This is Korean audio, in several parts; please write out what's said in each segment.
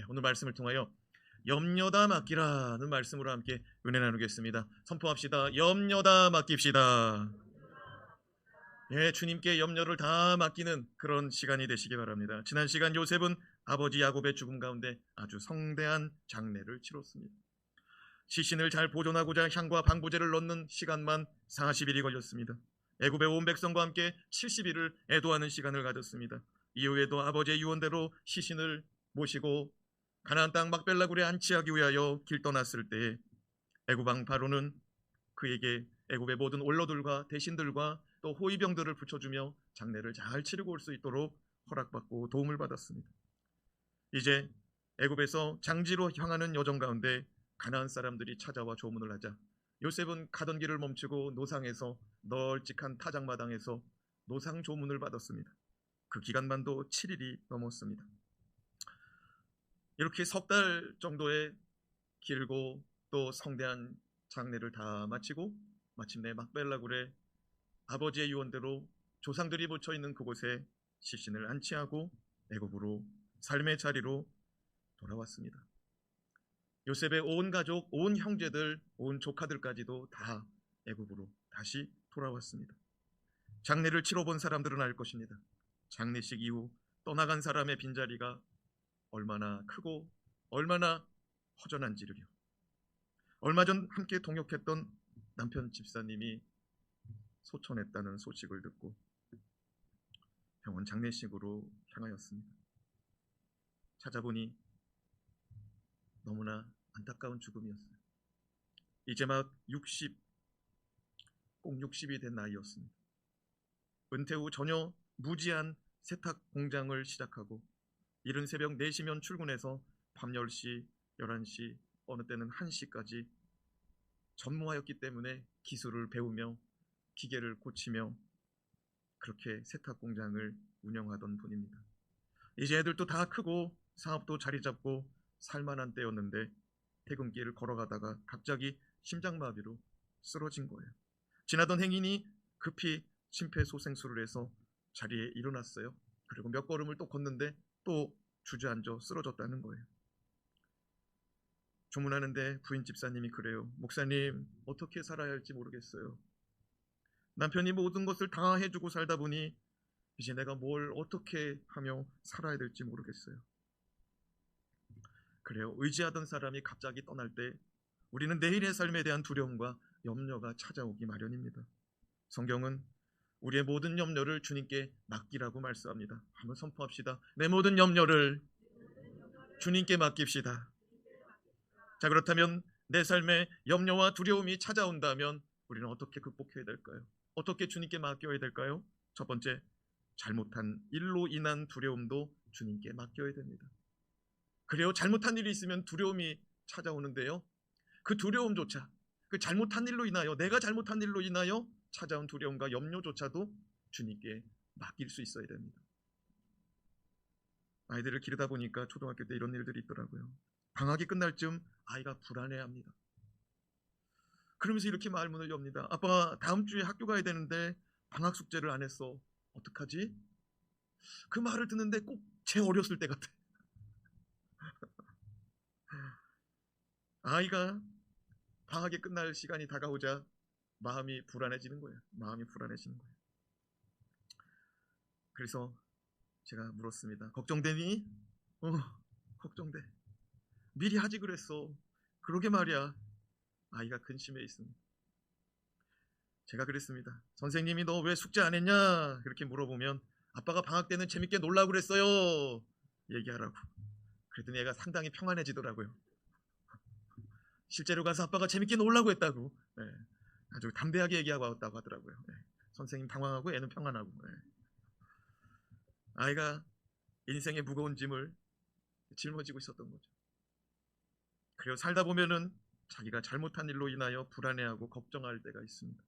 오늘 말씀을 통하여 염려다 맡기라는 말씀으로 함께 은혜 나누겠습니다. 선포합시다. 염려다 맡깁시다. 주님께 염려를 다 맡기는 그런 시간이 되시기 바랍니다. 지난 시간 요셉은 아버지 야곱의 죽음 가운데 아주 성대한 장례를 치렀습니다. 시신을 잘 보존하고자 향과 방부제를 넣는 시간만 40일이 걸렸습니다. 애굽의 온 백성과 함께 70일을 애도하는 시간을 가졌습니다. 이후에도 아버지의 유언대로 시신을 모시고 가나안 땅 막벨라 굴에 안치하기 위하여 길 떠났을 때에 애굽 왕 바로는 그에게 애굽의 모든 원로들과 대신들과 또 호위병들을 붙여주며 장례를 잘 치르고 올 수 있도록 허락받고 도움을 받았습니다. 이제 애굽에서 장지로 향하는 여정 가운데 가나안 사람들이 찾아와 조문을 하자 요셉은 가던 길을 멈추고 노상에서 널찍한 타작마당에서 노상 조문을 받았습니다. 그 기간만도 7일이 넘었습니다. 이렇게 석 달 정도의 길고 또 성대한 장례를 다 마치고 마침내 막벨라 굴에 아버지의 유언대로 조상들이 묻혀 있는 그곳에 시신을 안치하고 애굽으로 삶의 자리로 돌아왔습니다. 요셉의 온 가족, 온 형제들, 온 조카들까지도 다 애굽으로 다시 돌아왔습니다. 장례를 치러본 사람들은 알 것입니다. 장례식 이후 떠나간 사람의 빈자리가 얼마나 크고 얼마나 허전한지를요. 얼마 전 함께 동역했던 남편 집사님이 소천했다는 소식을 듣고 병원 장례식으로 향하였습니다. 찾아보니 너무나 안타까운 죽음이었어요. 이제 막 60, 꼭 60이 된 나이였습니다. 은퇴 후 전혀 무지한 세탁 공장을 시작하고 이른 새벽 4시면 출근해서 밤 10시, 11시, 어느 때는 1시까지 전무하였기 때문에 기술을 배우며 기계를 고치며 그렇게 세탁 공장을 운영하던 분입니다. 이제 애들도 다 크고 사업도 자리 잡고 살만한 때였는데 퇴근길을 걸어가다가 갑자기 심장마비로 쓰러진 거예요. 지나던 행인이 급히 심폐소생술을 해서 자리에 일어났어요. 그리고 몇 걸음을 또 걷는데 또 주저앉아 쓰러졌다는 거예요. 주문하는데 부인 집사님이 그래요. 목사님, 어떻게 살아야 할지 모르겠어요. 남편이 모든 것을 다 해주고 살다 보니 이제 내가 뭘 어떻게 하며 살아야 될지 모르겠어요. 그래요. 의지하던 사람이 갑자기 떠날 때 우리는 내일의 삶에 대한 두려움과 염려가 찾아오기 마련입니다. 성경은 우리의 모든 염려를 주님께 맡기라고 말씀합니다. 한번 선포합시다. 내 모든 염려를 주님께 맡깁시다. 자, 그렇다면 내 삶에 염려와 두려움이 찾아온다면 우리는 어떻게 극복해야 될까요? 어떻게 주님께 맡겨야 될까요? 첫 번째, 잘못한 일로 인한 두려움도 주님께 맡겨야 됩니다. 그래요, 잘못한 일이 있으면 두려움이 찾아오는데요, 그 두려움조차, 그 잘못한 일로 인하여, 내가 잘못한 일로 인하여 찾아온 두려움과 염려조차도 주님께 맡길 수 있어야 됩니다. 아이들을 기르다 보니까 초등학교 때 이런 일들이 있더라고요. 방학이 끝날 즈음 아이가 불안해합니다. 그러면서 이렇게 말문을 엽니다. 아빠, 다음 주에 학교 가야 되는데 방학 숙제를 안 했어. 어떡하지? 그 말을 듣는데 꼭 제 어렸을 때 같아. 아이가 방학이 끝날 시간이 다가오자 마음이 불안해지는 거예요. 그래서 제가 물었습니다. 걱정되니? 걱정돼. 미리 하지 그랬어. 그러게 말이야. 아이가 근심해 있습니다. 제가 그랬습니다. 선생님이 너 왜 숙제 안 했냐? 그렇게 물어보면 아빠가 방학 때는 재밌게 놀라고 그랬어요. 얘기하라고. 그랬더니 애가 상당히 평안해지더라고요. 실제로 가서 아빠가 재밌게 놀라고 했다고. 아주 담대하게 얘기하고 왔다고 하더라고요. 선생님 당황하고 애는 평안하고. 아이가 인생의 무거운 짐을 짊어지고 있었던 거죠. 그리고 살다 보면은 자기가 잘못한 일로 인하여 불안해하고 걱정할 때가 있습니다.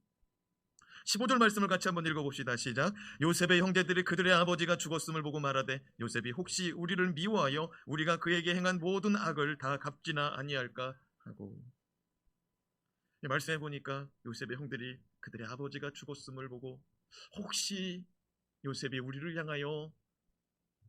15절 말씀을 같이 한번 읽어봅시다. 시작. 요셉의 형제들이 그들의 아버지가 죽었음을 보고 말하되 요셉이 혹시 우리를 미워하여 우리가 그에게 행한 모든 악을 다 갚지나 아니할까 하고. 말씀해 보니까 요셉의 형들이 그들의 아버지가 죽었음을 보고 혹시 요셉이 우리를 향하여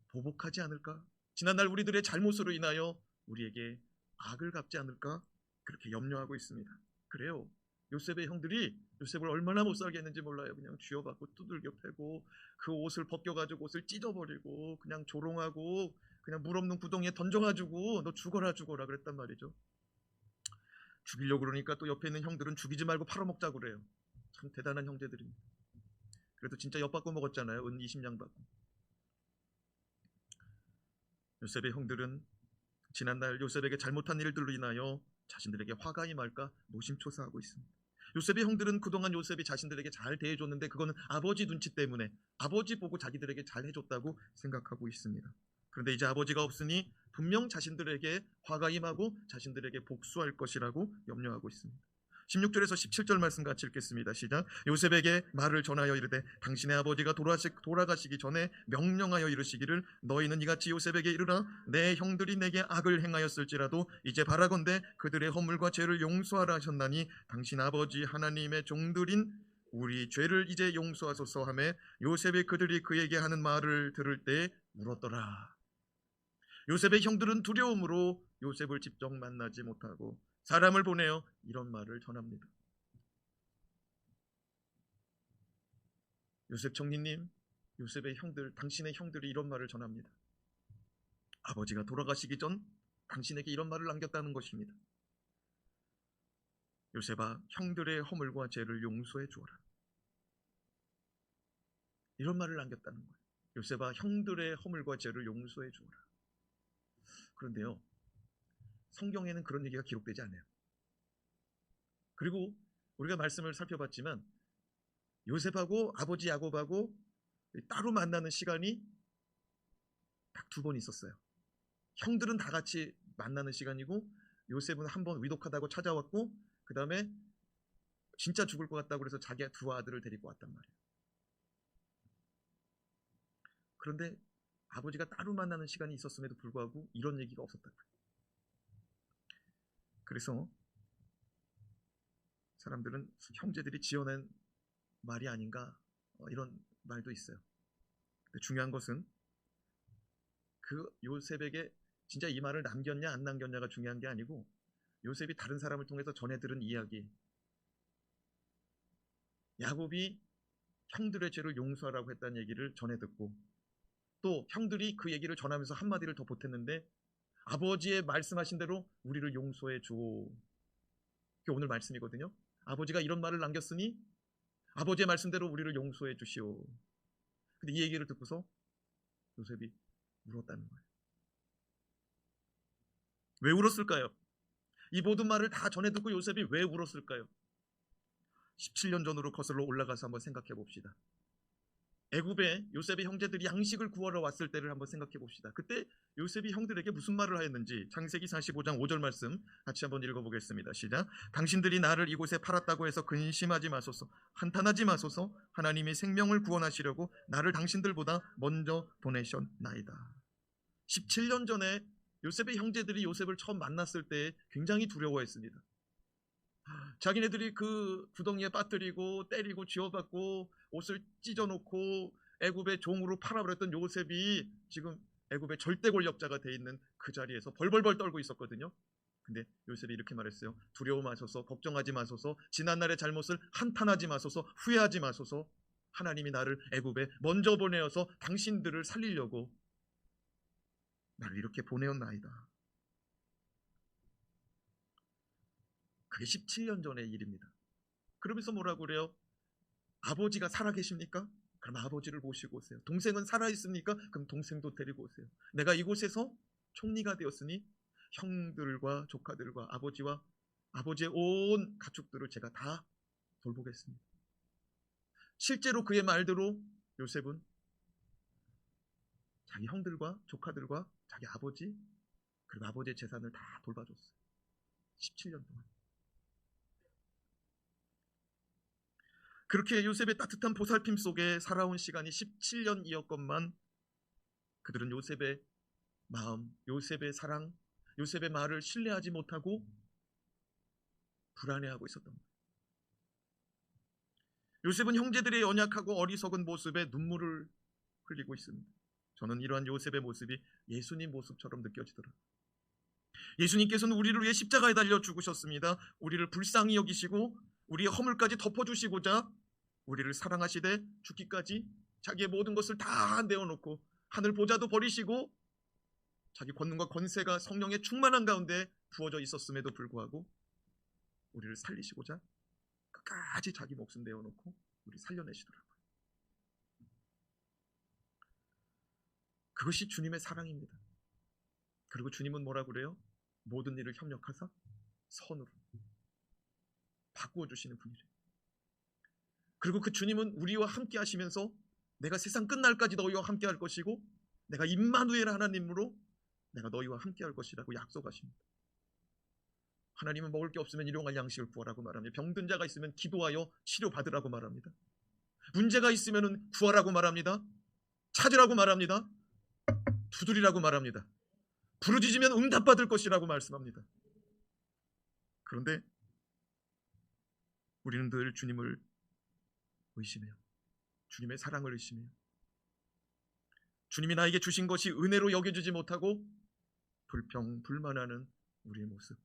보복하지 않을까, 지난날 우리들의 잘못으로 인하여 우리에게 악을 갚지 않을까 그렇게 염려하고 있습니다. 그래요. 요셉의 형들이 요셉을 얼마나 못 살게 했는지 몰라요. 그냥 쥐어받고 두들겨 패고 그 옷을 벗겨가지고 옷을 찢어버리고 그냥 조롱하고 그냥 물 없는 구덩이에 던져가지고 너 죽어라 죽어라 그랬단 말이죠. 죽이려고 그러니까 또 옆에 있는 형들은 죽이지 말고 팔아먹자고 그래요. 참 대단한 형제들입니다. 그래도 진짜 엿받고 먹었잖아요. 은 20냥 받고. 요셉의 형들은 지난날 요셉에게 잘못한 일들로 인하여 자신들에게 화가 임할까 노심초사하고 있습니다. 요셉의 형들은 그동안 요셉이 자신들에게 잘 대해줬는데 그거는 아버지 눈치 때문에 아버지 보고 자기들에게 잘 해줬다고 생각하고 있습니다. 그런데 이제 아버지가 없으니 분명 자신들에게 화가 임하고 자신들에게 복수할 것이라고 염려하고 있습니다. 16절에서 17절 말씀 같이 읽겠습니다. 시작. 요셉에게 말을 전하여 이르되 당신의 아버지가 돌아가시기 전에 명령하여 이르시기를 너희는 이같이 요셉에게 이르라 내 형들이 내게 악을 행하였을지라도 이제 바라건대 그들의 허물과 죄를 용서하라 하셨나니 당신 아버지 하나님의 종들인 우리 죄를 이제 용서하소서 하매 요셉이 그들이 그에게 하는 말을 들을 때 울었더라. 요셉의 형들은 두려움으로 요셉을 직접 만나지 못하고 사람을 보내어 이런 말을 전합니다. 요셉 총리님, 요셉의 형들, 당신의 형들이 이런 말을 전합니다. 아버지가 돌아가시기 전 당신에게 이런 말을 남겼다는 것입니다. 요셉아, 형들의 허물과 죄를 용서해 주어라. 이런 말을 남겼다는 거예요. 요셉아, 형들의 허물과 죄를 용서해 주어라. 그런데요, 성경에는 그런 얘기가 기록되지 않아요. 그리고 우리가 말씀을 살펴봤지만 요셉하고 아버지 야곱하고 따로 만나는 시간이 딱 2번 있었어요. 형들은 다 같이 만나는 시간이고 요셉은 한 번 위독하다고 찾아왔고 그 다음에 진짜 죽을 것 같다고 그래서 자기 2 아들을 데리고 왔단 말이에요. 그런데 아버지가 따로 만나는 시간이 있었음에도 불구하고 이런 얘기가 없었다고요. 그래서 사람들은 형제들이 지어낸 말이 아닌가 이런 말도 있어요. 근데 중요한 것은 그 요셉에게 진짜 이 말을 남겼냐 안 남겼냐가 중요한 게 아니고 요셉이 다른 사람을 통해서 전해 들은 이야기, 야곱이 형들의 죄를 용서하라고 했다는 얘기를 전해 듣고 또 형들이 그 얘기를 전하면서 한마디를 더 보탰는데 아버지의 말씀하신 대로 우리를 용서해 줘. 그게 오늘 말씀이거든요. 아버지가 이런 말을 남겼으니 아버지의 말씀대로 우리를 용서해 주시오. 근데 이 얘기를 듣고서 요셉이 울었다는 거예요. 왜 울었을까요? 이 모든 말을 다 전해 듣고 요셉이 왜 울었을까요? 17년 전으로 거슬러 올라가서 한번 생각해 봅시다. 애굽에 요셉의 형제들이 양식을 구하러 왔을 때를 한번 생각해 봅시다. 그때 요셉이 형들에게 무슨 말을 하였는지 창세기 45장 5절 말씀 같이 한번 읽어보겠습니다. 시작. 당신들이 나를 이곳에 팔았다고 해서 근심하지 마소서, 한탄하지 마소서. 하나님이 생명을 구원하시려고 나를 당신들보다 먼저 보내셨나이다. 17년 전에 요셉의 형제들이 요셉을 처음 만났을 때 굉장히 두려워했습니다. 자기네들이 그 구덩이에 빠뜨리고 때리고 쥐어받고 옷을 찢어놓고 애굽의 종으로 팔아버렸던 요셉이 지금 애굽의 절대 권력자가 돼 있는 그 자리에서 벌벌벌 떨고 있었거든요. 근데 요셉이 이렇게 말했어요. 두려워 마소서, 걱정하지 마소서, 지난날의 잘못을 한탄하지 마소서, 후회하지 마소서. 하나님이 나를 애굽에 먼저 보내어서 당신들을 살리려고 나를 이렇게 보내었나이다. 그게 17년 전의 일입니다. 그러면서 뭐라고 그래요? 아버지가 살아계십니까? 그럼 아버지를 모시고 오세요. 동생은 살아있습니까? 그럼 동생도 데리고 오세요. 내가 이곳에서 총리가 되었으니 형들과 조카들과 아버지와 아버지의 온 가축들을 제가 다 돌보겠습니다. 실제로 그의 말대로 요셉은 자기 형들과 조카들과 자기 아버지 그리고 아버지의 재산을 다 돌봐줬어요. 17년 동안. 그렇게 요셉의 따뜻한 보살핌 속에 살아온 시간이 17년이었건만 그들은 요셉의 마음, 요셉의 사랑, 요셉의 말을 신뢰하지 못하고 불안해하고 있었던 거예요. 요셉은 형제들의 연약하고 어리석은 모습에 눈물을 흘리고 있습니다. 저는 이러한 요셉의 모습이 예수님 모습처럼 느껴지더라고요. 예수님께서는 우리를 위해 십자가에 달려 죽으셨습니다. 우리를 불쌍히 여기시고 우리의 허물까지 덮어주시고자 우리를 사랑하시되 죽기까지 자기의 모든 것을 다 내어놓고 하늘 보좌도 버리시고 자기 권능과 권세가 성령의 충만한 가운데 부어져 있었음에도 불구하고 우리를 살리시고자 끝까지 자기 목숨 내어놓고 우리 살려내시더라고요. 그것이 주님의 사랑입니다. 그리고 주님은 뭐라고 그래요? 모든 일을 협력하사 선으로 바꾸어 주시는 분이래요. 그리고 그 주님은 우리와 함께 하시면서 내가 세상 끝날까지 너희와 함께 할 것이고 내가 임마누엘 하나님으로 내가 너희와 함께 할 것이라고 약속하십니다. 하나님은 먹을 게 없으면 일용할 양식을 구하라고 말합니다. 병든 자가 있으면 기도하여 치료받으라고 말합니다. 문제가 있으면 구하라고 말합니다. 찾으라고 말합니다. 두드리라고 말합니다. 부르짖으면 응답받을 것이라고 말씀합니다. 그런데 우리는 늘 주님을 의심해요. 주님의 사랑을 의심해요. 주님이 나에게 주신 것이 은혜로 여겨지지 못하고 불평불만하는 우리의 모습.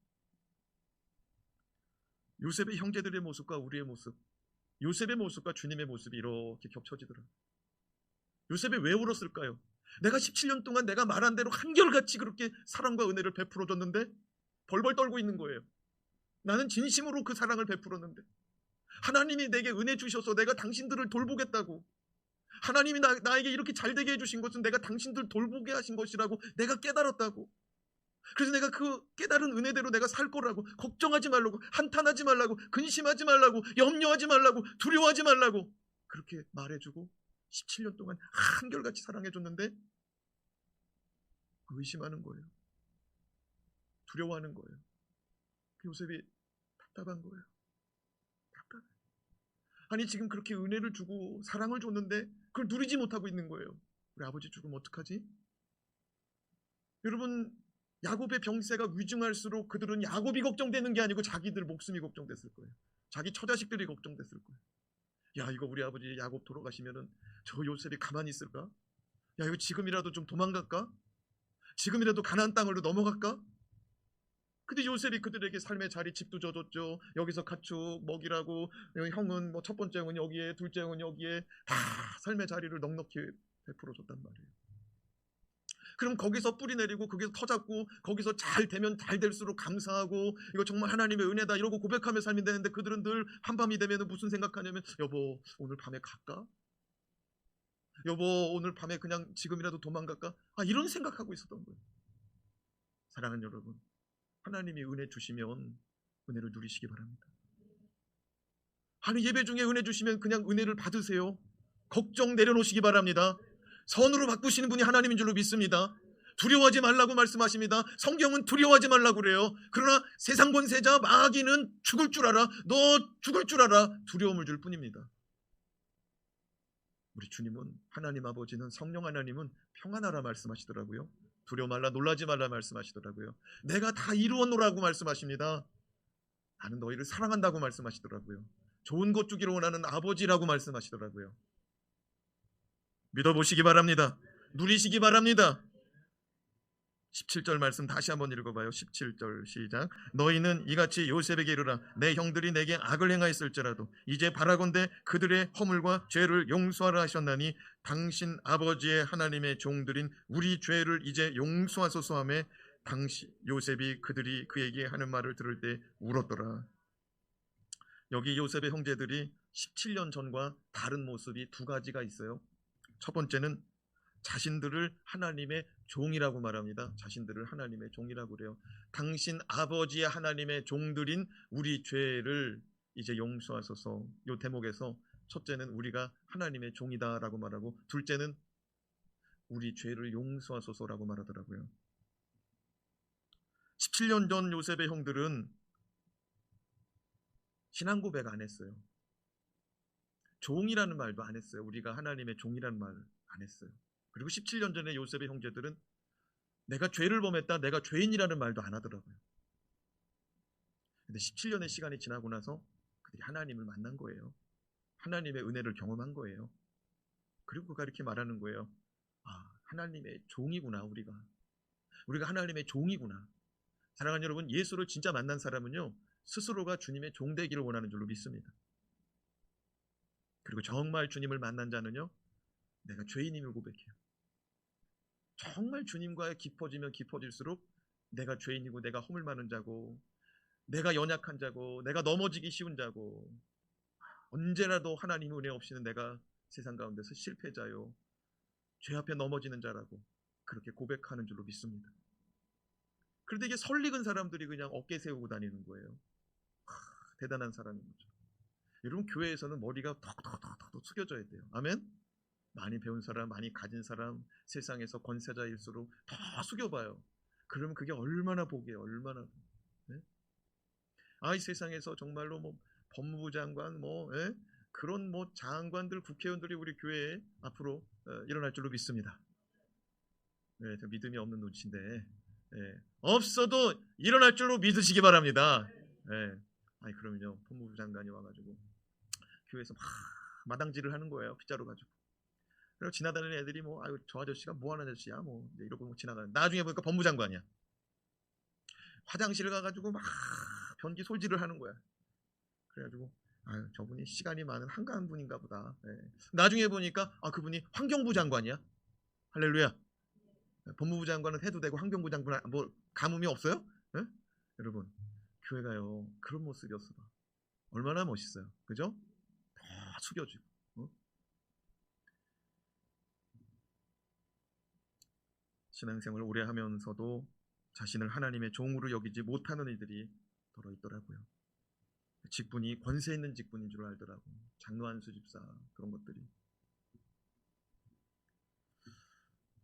요셉의 형제들의 모습과 우리의 모습, 요셉의 모습과 주님의 모습이 이렇게 겹쳐지더라고요. 요셉이 왜 울었을까요? 내가 17년 동안 내가 말한 대로 한결같이 그렇게 사랑과 은혜를 베풀어줬는데 벌벌 떨고 있는 거예요. 나는 진심으로 그 사랑을 베풀었는데 하나님이 내게 은혜 주셔서 내가 당신들을 돌보겠다고, 하나님이 나에게 이렇게 잘되게 해주신 것은 내가 당신들 돌보게 하신 것이라고 내가 깨달았다고. 그래서 내가 그 깨달은 은혜대로 내가 살 거라고, 걱정하지 말라고, 한탄하지 말라고, 근심하지 말라고, 염려하지 말라고, 두려워하지 말라고 그렇게 말해주고 17년 동안 한결같이 사랑해줬는데 의심하는 거예요. 두려워하는 거예요. 요셉이 답답한 거예요. 답답해. 아니 지금 그렇게 은혜를 주고 사랑을 줬는데 그걸 누리지 못하고 있는 거예요. 우리 아버지 죽으면 어떡하지? 여러분, 야곱의 병세가 위중할수록 그들은 야곱이 걱정되는 게 아니고 자기들 목숨이 걱정됐을 거예요. 자기 처자식들이 걱정됐을 거예요. 야, 이거 우리 아버지 야곱 돌아가시면은 저 요셉이 가만히 있을까? 야, 이거 지금이라도 좀 도망갈까? 지금이라도 가나안 땅으로 넘어갈까? 근데 요셉이 그들에게 삶의 자리, 집도 줘줬죠. 여기서 가축 먹이라고, 형은 뭐 첫 번째 형은 여기에, 둘째 형은 여기에, 다 삶의 자리를 넉넉히 베풀어 줬단 말이에요. 그럼 거기서 뿌리 내리고 거기서 터잡고 거기서 잘 되면 잘 될수록 감사하고 이거 정말 하나님의 은혜다 이러고 고백하며 살면 되는데 그들은 늘 한밤이 되면 무슨 생각하냐면 여보 오늘 밤에 갈까? 여보 오늘 밤에 그냥 지금이라도 도망갈까? 이런 생각하고 있었던 거예요. 사랑하는 여러분, 하나님이 은혜 주시면 은혜를 누리시기 바랍니다. 아니 예배 중에 은혜 주시면 그냥 은혜를 받으세요. 걱정 내려놓으시기 바랍니다. 선으로 바꾸시는 분이 하나님인 줄로 믿습니다. 두려워하지 말라고 말씀하십니다. 성경은 두려워하지 말라고 그래요. 그러나 세상 권세자 마귀는 죽을 줄 알아. 너 죽을 줄 알아. 두려움을 줄 뿐입니다. 우리 주님은, 하나님 아버지는, 성령 하나님은 평안하라 말씀하시더라고요. 두려워 말라, 놀라지 말라 말씀하시더라고요. 내가 다 이루어 놓으라고 말씀하십니다. 나는 너희를 사랑한다고 말씀하시더라고요. 좋은 것 주기를 원하는 아버지라고 말씀하시더라고요. 믿어보시기 바랍니다. 누리시기 바랍니다. 17절 말씀 다시 한번 읽어봐요. 17절 시작. 너희는 이같이 요셉에게 이르라. 내 형들이 내게 악을 행하였을지라도 이제 바라건대 그들의 허물과 죄를 용서하라 하셨나니 당신 아버지의 하나님의 종들인 우리 죄를 이제 용서하소서 하며 당시 요셉이 그들이 그에게 하는 말을 들을 때 울었더라. 여기 요셉의 형제들이 17년 전과 다른 모습이 두 가지가 있어요. 첫 번째는 자신들을 하나님의 종이라고 말합니다. 자신들을 하나님의 종이라고 그래요. 당신 아버지의 하나님의 종들인 우리 죄를 이제 용서하소서. 이 대목에서 첫째는 우리가 하나님의 종이다라고 말하고, 둘째는 우리 죄를 용서하소서라고 말하더라고요. 17년 전 요셉의 형들은 신앙 고백 안 했어요. 종이라는 말도 안 했어요. 우리가 하나님의 종이라는 말 안 했어요. 그리고 17년 전에 요셉의 형제들은 내가 죄를 범했다, 내가 죄인이라는 말도 안 하더라고요. 근데 17년의 시간이 지나고 나서 그들이 하나님을 만난 거예요. 하나님의 은혜를 경험한 거예요. 그리고 그가 이렇게 말하는 거예요. 하나님의 종이구나. 우리가 하나님의 종이구나. 사랑하는 여러분, 예수를 진짜 만난 사람은요, 스스로가 주님의 종 되기를 원하는 줄로 믿습니다. 그리고 정말 주님을 만난 자는요, 내가 죄인임을 고백해요. 정말 주님과 깊어지면 깊어질수록 내가 죄인이고, 내가 허물 많은 자고, 내가 연약한 자고, 내가 넘어지기 쉬운 자고, 언제라도 하나님의 은혜 없이는 내가 세상 가운데서 실패자요, 죄 앞에 넘어지는 자라고 그렇게 고백하는 줄로 믿습니다. 그런데 이게 설익은 사람들이 그냥 어깨 세우고 다니는 거예요. 대단한 사람인 거죠. 여러분, 교회에서는 머리가 턱 숙여져야 돼요. 아멘? 많이 배운 사람, 많이 가진 사람, 세상에서 권세자일수록 더 숙여봐요. 그러면 그게 얼마나 복이에요. 얼마나. 네? 이 세상에서 정말로 뭐 법무부 장관, 그런 장관들, 국회의원들이 우리 교회에 앞으로 일어날 줄로 믿습니다. 네, 저 믿음이 없는 눈치인데, 없어도 일어날 줄로 믿으시기 바랍니다. 그러면요, 법무부 장관이 와가지고 교회에서 막 마당질을 하는 거예요. 빗자루 가지고. 그리고 지나다니는 애들이 저 아저씨가 뭐 하는 아저씨야, 이러고 지나가는. 나중에 보니까 법무부 장관이야. 화장실 가가지고 막 변기 솔질을 하는 거야. 그래가지고 저분이 시간이 많은 한가한 분인가 보다. 나중에 보니까 그분이 환경부 장관이야. 할렐루야. 법무부 장관은 해도 되고 환경부 장관은 가뭄이 없어요? 여러분, 교회가요 그런 모습이었어. 얼마나 멋있어요. 그죠? 다 숙여지고. 신앙생활을 오래 하면서도 자신을 하나님의 종으로 여기지 못하는 이들이 더러 있더라고요. 직분이 권세 있는 직분인 줄 알더라고. 장로안수 집사, 그런 것들이.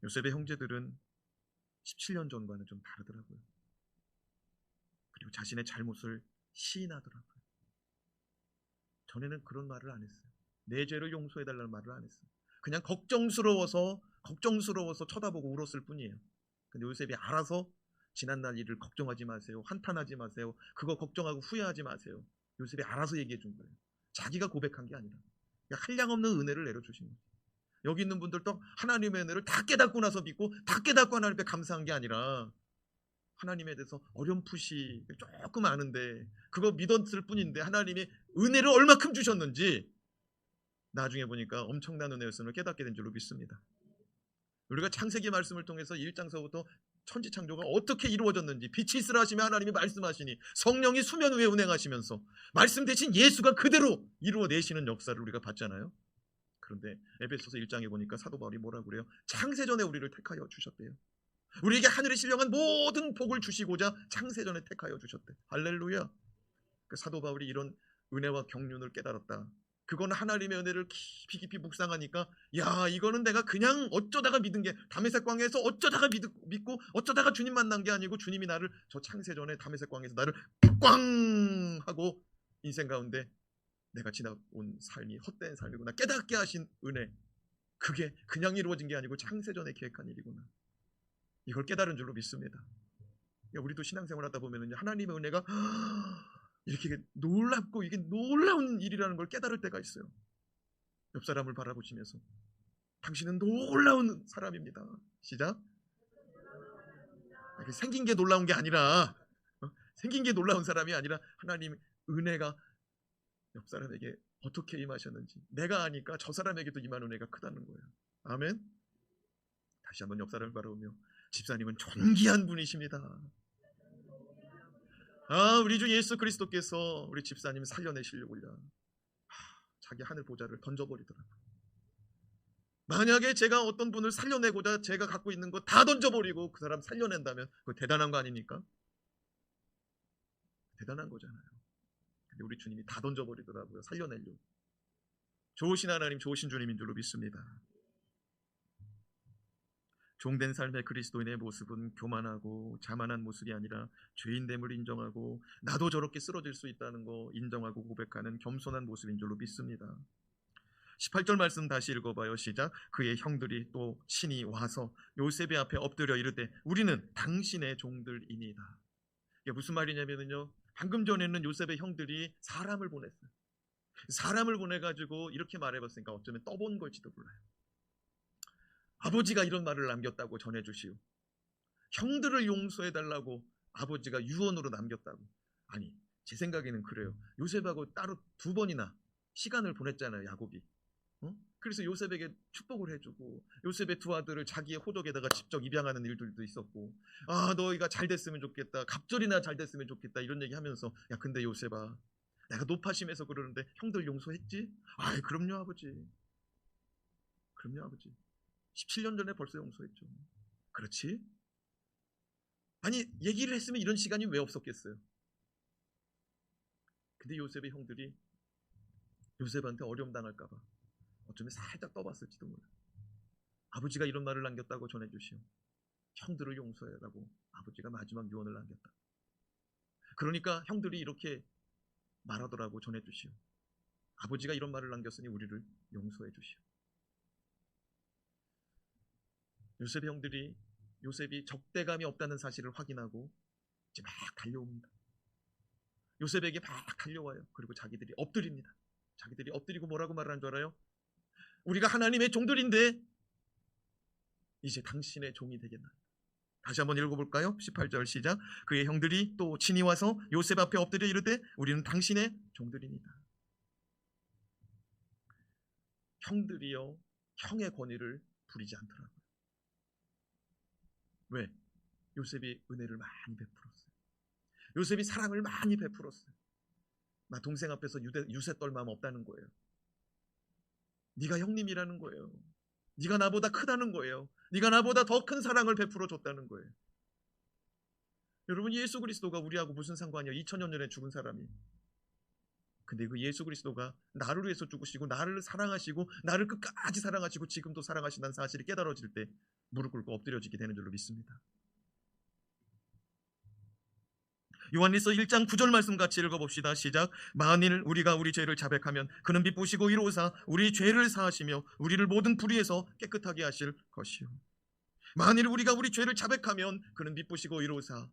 요셉의 형제들은 17년 전과는 좀 다르더라고요. 그리고 자신의 잘못을 시인하더라고요. 전에는 그런 말을 안 했어요. 내 죄를 용서해달라는 말을 안 했어요. 그냥 걱정스러워서 쳐다보고 울었을 뿐이에요. 근데 요셉이 알아서 지난날 일을 걱정하지 마세요. 한탄하지 마세요. 그거 걱정하고 후회하지 마세요. 요셉이 알아서 얘기해 준 거예요. 자기가 고백한 게 아니라 한량없는 은혜를 내려주신 거예요. 여기 있는 분들도 하나님의 은혜를 다 깨닫고 나서 믿고, 다 깨닫고 하나님께 감사한 게 아니라 하나님에 대해서 어렴풋이 조금 아는데 그거 믿었을 뿐인데 하나님이 은혜를 얼마큼 주셨는지 나중에 보니까 엄청난 은혜였음을 깨닫게 된 줄로 믿습니다. 우리가 창세기 말씀을 통해서 1장서부터 천지창조가 어떻게 이루어졌는지, 빛이 있으라 하시며 하나님이 말씀하시니 성령이 수면 위에 운행하시면서 말씀 대신 예수가 그대로 이루어내시는 역사를 우리가 봤잖아요. 그런데 에베소서 1장에 보니까 사도 바울이 뭐라고 그래요? 창세전에 우리를 택하여 주셨대요. 우리에게 하늘에 신령한 모든 복을 주시고자 창세전에 택하여 주셨대. 할렐루야. 사도 바울이 이런 은혜와 경륜을 깨달았다. 그건 하나님의 은혜를 깊이 묵상하니까, 이거는 내가 그냥 어쩌다가 믿은 게, 다메섹 광야에서 어쩌다가 믿고 어쩌다가 주님 만난 게 아니고, 주님이 나를 저 창세전에 다메섹 광야에서 나를 꽝 하고 인생 가운데 내가 지나온 삶이 헛된 삶이구나 깨닫게 하신 은혜, 그게 그냥 이루어진 게 아니고 창세전에 계획한 일이구나. 이걸 깨달은 줄로 믿습니다. 우리도 신앙생활 하다 보면 하나님의 은혜가 이렇게 놀랍고 이게 놀라운 일이라는 걸 깨달을 때가 있어요. 옆 사람을 바라보시면서 당신은 놀라운 사람입니다. 시작. 생긴 게 놀라운 게 아니라, 생긴 게 놀라운 사람이 아니라 하나님의 은혜가 옆 사람에게 어떻게 임하셨는지 내가 아니까 저 사람에게도 임한 은혜가 크다는 거예요. 아멘. 다시 한번 옆 사람을 바라보며, 집사님은 존귀한 분이십니다. 우리 주 예수 그리스도께서 우리 집사님 살려내시려고요. 자기 하늘 보좌를 던져버리더라고요. 만약에 제가 어떤 분을 살려내고자 제가 갖고 있는 거 다 던져버리고 그 사람 살려낸다면 그거 대단한 거 아닙니까? 대단한 거잖아요. 근데 우리 주님이 다 던져버리더라고요. 살려내려고. 좋으신 하나님, 좋으신 주님인 줄로 믿습니다. 종된 삶의 그리스도인의 모습은 교만하고 자만한 모습이 아니라 죄인됨을 인정하고, 나도 저렇게 쓰러질 수 있다는 거 인정하고 고백하는 겸손한 모습인 줄로 믿습니다. 18절 말씀 다시 읽어봐요. 시작. 그의 형들이 또 친히 와서 요셉의 앞에 엎드려 이르되 우리는 당신의 종들이니이다. 이게 무슨 말이냐면요, 방금 전에는 요셉의 형들이 사람을 보냈어요. 사람을 보내가지고 이렇게 말해봤으니까 어쩌면 떠본 걸지도 몰라요. 아버지가 이런 말을 남겼다고 전해주시오. 형들을 용서해달라고 아버지가 유언으로 남겼다고. 아니, 제 생각에는 그래요. 요셉하고 따로 두 번이나 시간을 보냈잖아요, 야곱이. 그래서 요셉에게 축복을 해주고 요셉의 두 아들을 자기의 호적에다가 직접 입양하는 일들도 있었고, 아, 너희가 잘 됐으면 좋겠다, 갑절이나 잘 됐으면 좋겠다, 이런 얘기 하면서, 야, 근데 요셉아, 내가 노파심해서 그러는데 형들 용서했지? 아이, 그럼요 아버지. 그럼요 아버지. 17년 전에 벌써 용서했죠. 그렇지? 아니, 얘기를 했으면 이런 시간이 왜 없었겠어요? 근데 요셉의 형들이 요셉한테 어려움 당할까봐 어쩌면 살짝 떠봤을지도 몰라요. 아버지가 이런 말을 남겼다고 전해주시오. 형들을 용서해라고 아버지가 마지막 유언을 남겼다. 그러니까 형들이 이렇게 말하더라고 전해주시오. 아버지가 이런 말을 남겼으니 우리를 용서해 주시오. 요셉의 형들이 요셉이 적대감이 없다는 사실을 확인하고 이제 막 달려옵니다. 요셉에게 막 달려와요. 그리고 자기들이 엎드립니다. 자기들이 엎드리고 뭐라고 말하는 줄 알아요? 우리가 하나님의 종들인데 이제 당신의 종이 되겠나. 다시 한번 읽어볼까요? 18절 시작. 그의 형들이 또 친히 와서 요셉 앞에 엎드려 이르되 우리는 당신의 종들입니다. 형들이요, 형의 권위를 부리지 않더라고요. 왜? 요셉이 은혜를 많이 베풀었어요. 요셉이 사랑을 많이 베풀었어요. 나 동생 앞에서 유세 떨 마음 없다는 거예요. 네가 형님이라는 거예요. 네가 나보다 크다는 거예요. 네가 나보다 더 큰 사랑을 베풀어 줬다는 거예요. 여러분, 예수 그리스도가 우리하고 무슨 상관이에요? 2000년 전에 죽은 사람이. 근데 그 예수 그리스도가 나를 위해서 죽으시고 나를 사랑하시고 나를 끝까지 사랑하시고 지금도 사랑하신다는 사실이 깨달아질 때 무릎 꿇고 엎드려지게 되는 줄로 믿습니다. 요한일서 1장 9절 말씀 같이 읽어봅시다. 시작. 만일 우리가 우리 죄를 자백하면 그는 비쁘시고 이로사 우리 죄를 사하시며 우리를 모든 불의에서 깨끗하게 하실 것이요. 만일 우리가 우리 죄를 자백하면 그는 비쁘시고 이로사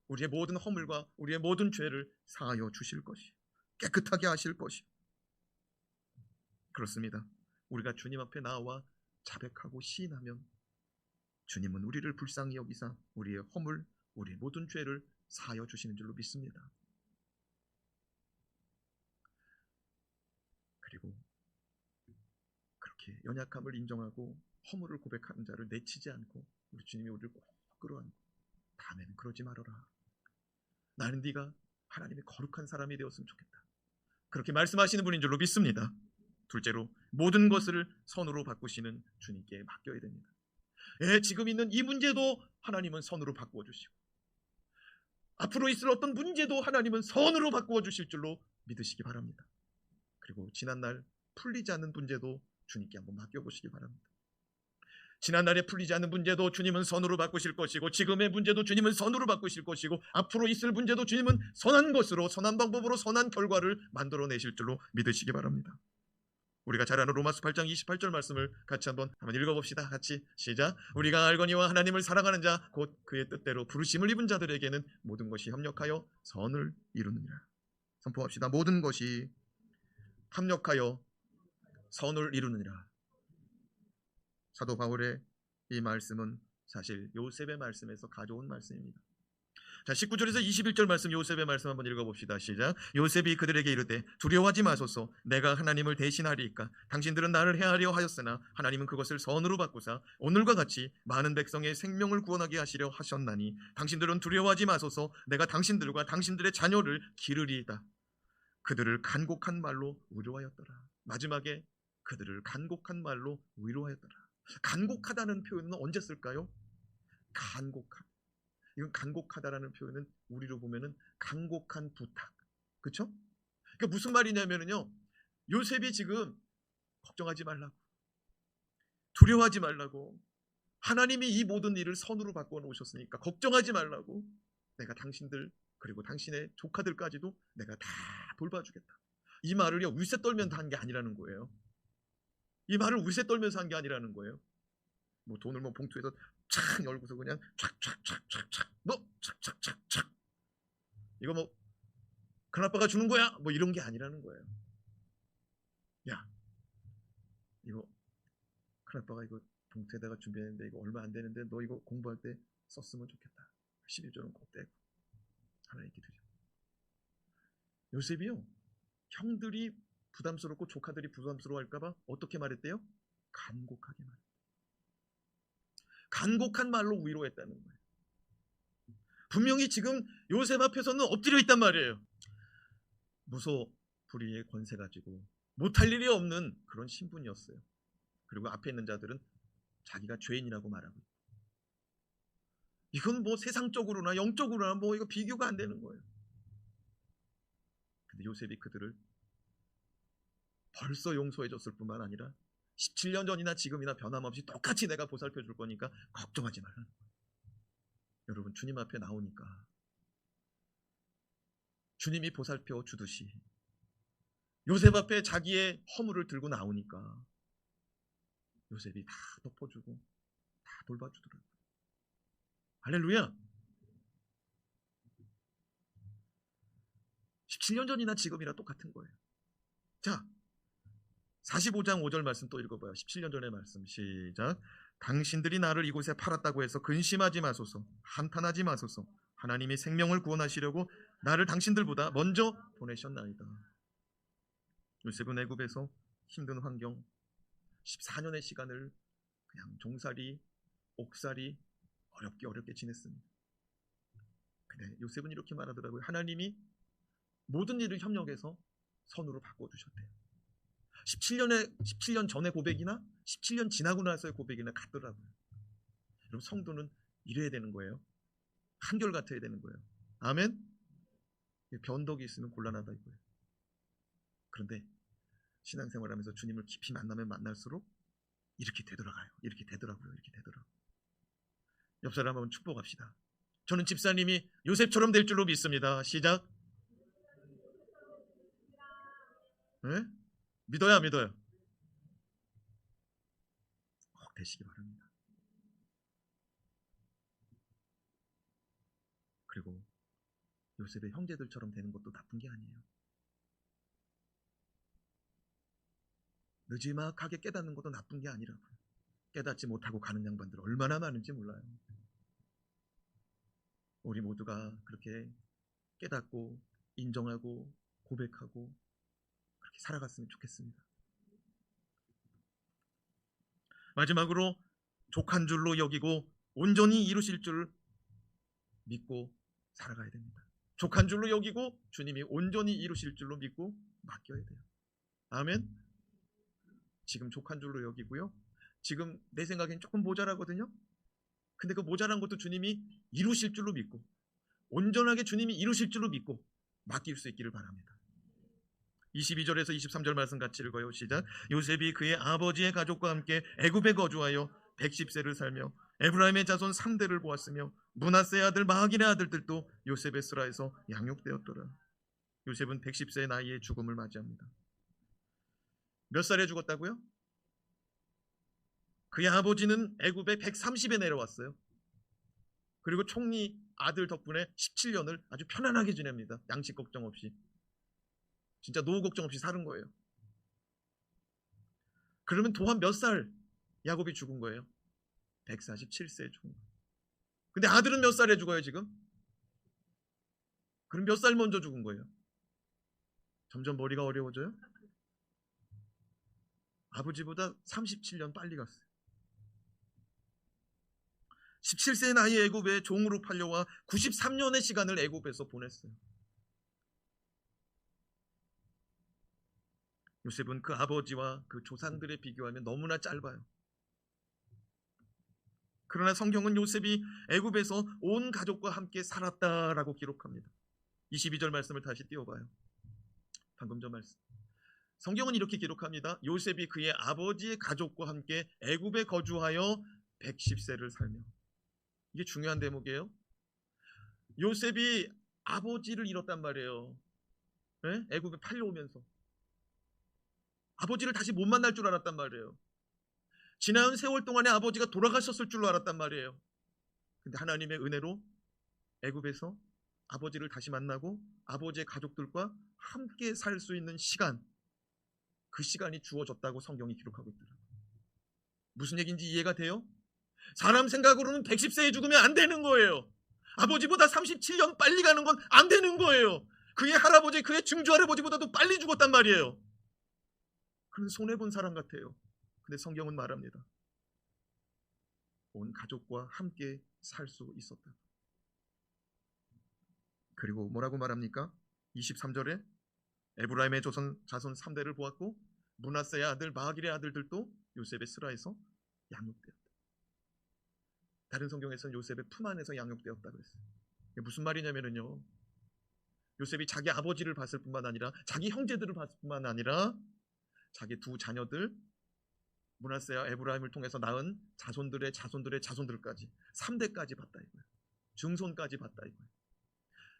우리의 모든 허물과 우리의 모든 죄를 사하여 주실 것이요, 깨끗하게 하실 것이요. 그렇습니다. 우리가 주님 앞에 나와 자백하고 시인하면 주님은 우리를 불쌍히 여기사 우리의 허물, 우리의 모든 죄를 사하여 주시는 줄로 믿습니다. 그리고 그렇게 연약함을 인정하고 허물을 고백하는 자를 내치지 않고 우리 주님이 우리를 꼭 끌어안고 다음에는 그러지 말아라. 나는 네가 하나님의 거룩한 사람이 되었으면 좋겠다. 그렇게 말씀하시는 분인 줄로 믿습니다. 둘째로 모든 것을 선으로 바꾸시는 주님께 맡겨야 됩니다. 지금 있는 이 문제도 하나님은 선으로 바꾸어 주시고 앞으로 있을 어떤 문제도 하나님은 선으로 바꾸어 주실 줄로 믿으시기 바랍니다. 그리고 지난날 풀리지 않는 문제도 주님께 한번 맡겨보시기 바랍니다. 지난날에 풀리지 않는 문제도 주님은 선으로 바꾸실 것이고 지금의 문제도 주님은 선으로 바꾸실 것이고 앞으로 있을 문제도 주님은 선한 것으로 선한 방법으로 선한 결과를 만들어내실 줄로 믿으시기 바랍니다. 우리가 잘 아는 로마서 8장 28절 말씀을 같이 한번 읽어봅시다. 같이 시작. 우리가 알거니와 하나님을 사랑하는 자 곧 그의 뜻대로 부르심을 입은 자들에게는 모든 것이 협력하여 선을 이루느니라. 선포합시다. 모든 것이 협력하여 선을 이루느니라. 사도 바울의 이 말씀은 사실 요셉의 말씀에서 가져온 말씀입니다. 자, 19절에서 21절 말씀, 요셉의 말씀 한번 읽어봅시다. 시작. 요셉이 그들에게 이르되 두려워하지 마소서. 내가 하나님을 대신하리이까. 당신들은 나를 해하려 하였으나 하나님은 그것을 선으로 바꾸사 오늘과 같이 많은 백성의 생명을 구원하게 하시려 하셨나니 당신들은 두려워하지 마소서. 내가 당신들과 당신들의 자녀를 기르리이다. 그들을 간곡한 말로 위로하였더라. 마지막에 그들을 간곡한 말로 위로하였더라. 간곡하다는 표현은 언제 쓸까요? 간곡한. 이건 간곡하다라는 표현은 우리로 보면은 간곡한 부탁. 그렇죠? 그러니까 무슨 말이냐면요. 요셉이 지금 걱정하지 말라고, 두려워하지 말라고, 하나님이 이 모든 일을 선으로 바꿔 놓으셨으니까 걱정하지 말라고, 내가 당신들 그리고 당신의 조카들까지도 내가 다 돌봐주겠다. 이 말을요 울새 떨면서 한 게 아니라는 거예요. 이 말을 울새 떨면서 한 게 아니라는 거예요. 뭐 돈을 뭐 봉투에서 착 열고서 그냥 착착착착착 너 착착착착 이거 뭐 큰아빠가 주는 거야 뭐 이런 게 아니라는 거예요. 야, 이거 큰아빠가 이거 봉투에다가 준비했는데 이거 얼마 안 되는데 너 이거 공부할 때 썼으면 좋겠다. 11조는 꼭 떼고 하나님께 드려. 요셉이요, 형들이 부담스럽고 조카들이 부담스러워할까봐 어떻게 말했대요? 간곡하게 말. 간곡한 말로 위로했다는 거예요. 분명히 지금 요셉 앞에서는 엎드려 있단 말이에요. 무소 불위의 권세 가지고 못할 일이 없는 그런 신분이었어요. 그리고 앞에 있는 자들은 자기가 죄인이라고 말하고, 이건 뭐 세상적으로나 영적으로나 뭐 이거 비교가 안 되는 거예요. 근데 요셉이 그들을 벌써 용서해 줬을 뿐만 아니라 17년 전이나 지금이나 변함없이 똑같이 내가 보살펴 줄 거니까 걱정하지 말라는 거예요. 여러분, 주님 앞에 나오니까 주님이 보살펴 주듯이 요셉 앞에 자기의 허물을 들고 나오니까 요셉이 다 덮어주고 다 돌봐주더라고요. 할렐루야. 17년 전이나 지금이나 똑같은 거예요. 자, 45장 5절 말씀 또 읽어봐요. 17년 전의 말씀 시작. 당신들이 나를 이곳에 팔았다고 해서 근심하지 마소서, 한탄하지 마소서. 하나님이 생명을 구원하시려고 나를 당신들보다 먼저 보내셨나이다. 요셉은 애굽에서 힘든 환경 14년의 시간을 그냥 종살이, 옥살이 어렵게 지냈습니다. 근데 요셉은 이렇게 말하더라고요. 하나님이 모든 일을 협력해서 선으로 바꿔주셨대요. 17년 전의 고백이나 17년 지나고 나서의 고백이나 같더라고요. 여러분, 성도는 이래야 되는 거예요. 한결같아야 되는 거예요. 아멘. 변덕이 있으면 곤란하다 이거예요. 그런데 신앙생활하면서 주님을 깊이 만나면 만날수록 이렇게 되더라고요. 이렇게 되더라고요. 옆 사람 한번 축복합시다. 저는 집사님이 요셉처럼 될 줄로 믿습니다. 시작. 네? 믿어요. 꼭 되시기 바랍니다. 그리고 요셉의 형제들처럼 되는 것도 나쁜 게 아니에요. 느지막하게 깨닫는 것도 나쁜 게 아니라고요. 깨닫지 못하고 가는 양반들 얼마나 많은지 몰라요. 우리 모두가 그렇게 깨닫고 인정하고 고백하고 그렇게 살아갔으면 좋겠습니다. 마지막으로 족한 줄로 여기고 온전히 이루실 줄 믿고 살아가야 됩니다. 족한 줄로 여기고 주님이 온전히 이루실 줄로 믿고 맡겨야 돼요. 아멘. 지금 족한 줄로 여기고요. 지금 내 생각엔 조금 모자라거든요. 근데 그 모자란 것도 주님이 이루실 줄로 믿고 온전하게 주님이 이루실 줄로 믿고 맡길 수 있기를 바랍니다. 22절에서 23절 말씀 같이 읽어요. 시작. 요셉이 그의 아버지의 가족과 함께 애굽에 거주하여 110세를 살며 에브라임의 자손 3대를 보았으며 므낫세의 아들 마하길의 아들들도 요셉의 스라에서 양육되었더라. 요셉은 110세의 나이에 죽음을 맞이합니다. 몇 살에 죽었다고요? 그의 아버지는 애굽에 130에 내려왔어요. 그리고 총리 아들 덕분에 17년을 아주 편안하게 지냅니다. 양식 걱정 없이. 진짜 노후 걱정 없이 사는 거예요. 그러면 또한 몇 살 야곱이 죽은 거예요? 147세에 죽은 거예요. 근데 아들은 몇 살에 죽어요 지금? 그럼 몇 살 먼저 죽은 거예요? 점점 머리가 어려워져요? 아버지보다 37년 빨리 갔어요. 17세 나이에 애굽에 종으로 팔려와 93년의 시간을 애굽에서 보냈어요. 요셉은 그 아버지와 그 조상들에 비교하면 너무나 짧아요. 그러나 성경은 요셉이 애굽에서 온 가족과 함께 살았다라고 기록합니다. 22절 말씀을 다시 띄워봐요. 방금 전 말씀. 성경은 이렇게 기록합니다. 요셉이 그의 아버지의 가족과 함께 애굽에 거주하여 110세를 살며. 이게 중요한 대목이에요. 요셉이 아버지를 잃었단 말이에요. 네? 애굽에 팔려오면서 아버지를 다시 못 만날 줄 알았단 말이에요. 지난 세월 동안에 아버지가 돌아가셨을 줄로 알았단 말이에요. 근데 하나님의 은혜로 애굽에서 아버지를 다시 만나고 아버지의 가족들과 함께 살 수 있는 시간, 그 시간이 주어졌다고 성경이 기록하고 있더라고요. 무슨 얘기인지 이해가 돼요? 사람 생각으로는 110세에 죽으면 안 되는 거예요. 아버지보다 37년 빨리 가는 건 안 되는 거예요. 그의 할아버지, 그의 증조 할아버지보다도 빨리 죽었단 말이에요. 그는 손해본 사람 같아요. 근데 성경은 말합니다. 온 가족과 함께 살 수 있었다. 그리고 뭐라고 말합니까? 23절에 에브라임의 자손 3대를 보았고 므낫세의 아들 마길의 아들들도 요셉의 스라에서 양육되었다. 다른 성경에서는 요셉의 품 안에서 양육되었다 그랬어요. 이게 무슨 말이냐면요, 요셉이 자기 아버지를 봤을 뿐만 아니라 자기 형제들을 봤을 뿐만 아니라 자기 두 자녀들 므낫세와 에브라임을 통해서 낳은 자손들의 자손들의 자손들까지 3대까지 봤다 이거예요. 증손까지 봤다 이거예요.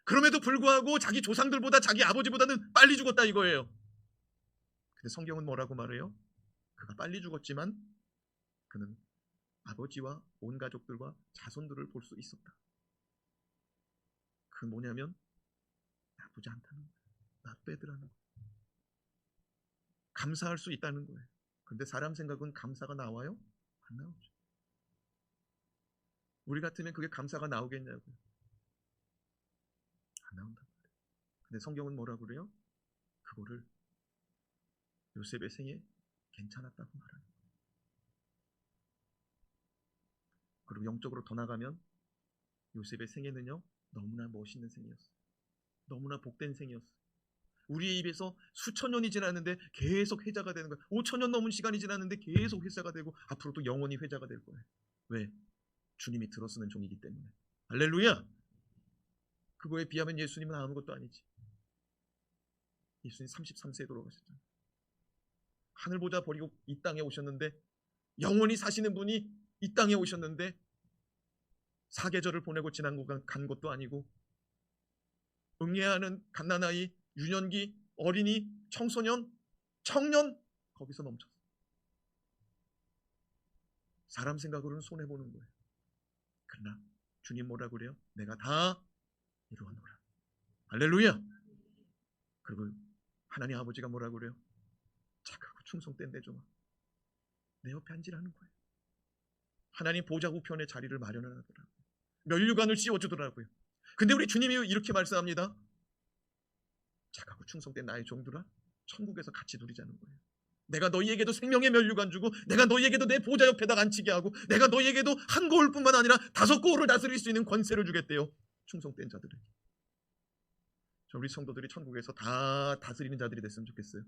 그럼에도 불구하고 자기 조상들보다 자기 아버지보다는 빨리 죽었다 이거예요. 근데 성경은 뭐라고 말해요? 그가 빨리 죽었지만 그는 아버지와 온 가족들과 자손들을 볼 수 있었다. 그건 뭐냐면 나쁘지 않다는 거예요. 나빼드라는 거예요. 감사할 수 있다는 거예요. 근데 사람 생각은 감사가 나와요? 안 나오죠. 우리 같으면 그게 감사가 나오겠냐고요. 안 나온단 말이에요. 근데 성경은 뭐라고 그래요? 그거를 요셉의 생에 괜찮았다고 말하는 거예요. 그리고 영적으로 더 나가면 요셉의 생애는요 너무나 멋있는 생이었어요. 너무나 복된 생이었어요. 우리의 입에서 수천 년이 지났는데 계속 회자가 되는 거예요. 5천 년 넘은 시간이 지났는데 계속 회자가 되고 앞으로도 영원히 회자가 될 거예요. 왜? 주님이 들어쓰는 종이기 때문에. 할렐루야. 그거에 비하면 예수님은 아무것도 아니지. 예수님 33세에 돌아가셨잖아요. 하늘보다 버리고 이 땅에 오셨는데, 영원히 사시는 분이 이 땅에 오셨는데 사계절을 보내고 간 것도 아니고, 응애하는 갓난아이, 유년기, 어린이, 청소년, 청년 거기서 멈췄어. 사람 생각으로는 손해보는 거예요. 그러나 주님 뭐라고 그래요? 내가 다 이루었노라. 할렐루야. 그리고 하나님 아버지가 뭐라고 그래요? 착하고 충성된 내 종아, 내 옆에 앉으라는 거예요. 하나님 보좌 우편에 자리를 마련하더라고요. 면류관을 씌워주더라고요. 근데 우리 주님이 이렇게 말씀합니다. 착하고 충성된 나의 종들아, 천국에서 같이 누리자는 거예요. 내가 너희에게도 생명의 면류관 주고, 내가 너희에게도 내 보좌 옆에다 앉히게 하고, 내가 너희에게도 한 고을뿐만 아니라 5고을을 다스릴 수 있는 권세를 주겠대요. 충성된 자들에게. 우리 성도들이 천국에서 다 다스리는 자들이 됐으면 좋겠어요.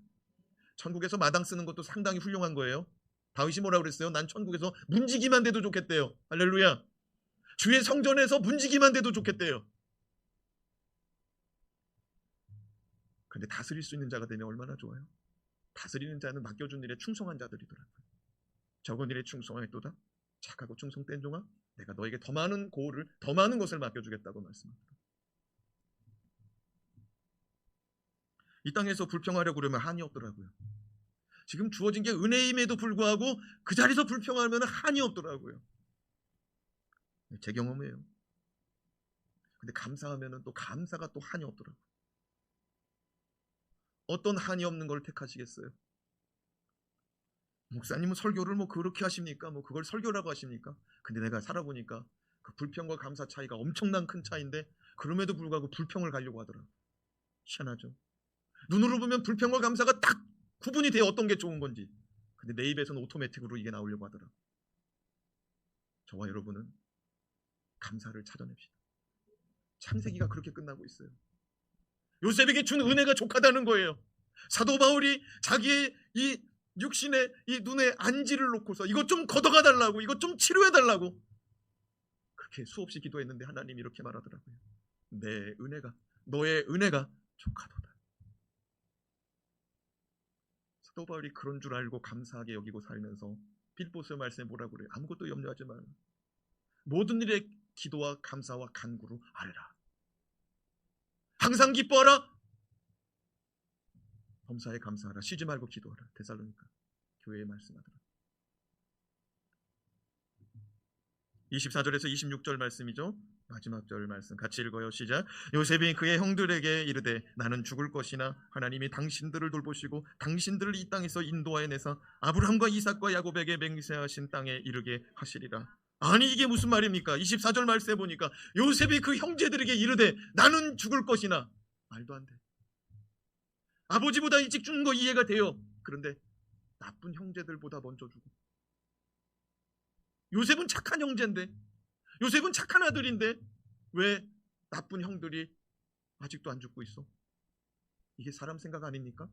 천국에서 마당 쓰는 것도 상당히 훌륭한 거예요. 다윗이 뭐라고 그랬어요? 난 천국에서 문지기만 돼도 좋겠대요. 할렐루야. 주의 성전에서 문지기만 돼도 좋겠대요. 근데 다스릴 수 있는 자가 되면 얼마나 좋아요. 다스리는 자는 맡겨준 일에 충성한 자들이더라고요. 적은 일에 충성하였도다. 착하고 충성된 종아, 내가 너에게 더 많은 고을을, 더 많은 것을 맡겨주겠다고 말씀합니다. 이 땅에서 불평하려고 그러면 한이 없더라고요. 지금 주어진 게 은혜임에도 불구하고 그 자리에서 불평하면 한이 없더라고요. 제 경험이에요. 근데 감사하면 또 감사가 또 한이 없더라고요. 어떤 한이 없는 걸 택하시겠어요? 목사님은 설교를 뭐 그렇게 하십니까? 뭐 그걸 설교라고 하십니까? 근데 내가 살아보니까 그 불평과 감사 차이가 엄청난 큰 차이인데, 그럼에도 불구하고 불평을 가려고 하더라고요. 희한하죠? 눈으로 보면 불평과 감사가 딱 구분이 돼요. 어떤 게 좋은 건지. 근데 내 입에서는 오토매틱으로 이게 나오려고 하더라고요. 저와 여러분은 감사를 찾아냅시다. 창세기가 그렇게 끝나고 있어요. 요셉에게 준 은혜가 족하다는 거예요. 사도 바울이 자기의 이 육신의 이 눈에 안지를 놓고서 이것 좀 걷어가 달라고, 이것 좀 치료해 달라고 그렇게 수없이 기도했는데 하나님이 이렇게 말하더라고요. 내 은혜가, 너의 은혜가 족하도다. 사도 바울이 그런 줄 알고 감사하게 여기고 살면서 빌보스 말씀에 뭐라고 그래요? 아무것도 염려하지 마라. 모든 일에 기도와 감사와 간구로 아뢰라. 항상 기뻐하라. 범사에 감사하라. 쉬지 말고 기도하라. 데살로니가 교회에 말씀하더라. 24절에서 26절 말씀이죠. 마지막 절 말씀 같이 읽어요. 시작. 요셉이 그의 형들에게 이르되 나는 죽을 것이나 하나님이 당신들을 돌보시고 당신들을 이 땅에서 인도하여 내사 아브라함과 이삭과 야곱에게 맹세하신 땅에 이르게 하시리라. 아니 이게 무슨 말입니까? 24절 말씀에 보니까 요셉이 그 형제들에게 이르되 나는 죽을 것이나, 말도 안 돼. 아버지보다 일찍 죽는 거 이해가 돼요. 그런데 나쁜 형제들보다 먼저 죽어. 요셉은 착한 형제인데, 요셉은 착한 아들인데 왜 나쁜 형들이 아직도 안 죽고 있어? 이게 사람 생각 아닙니까?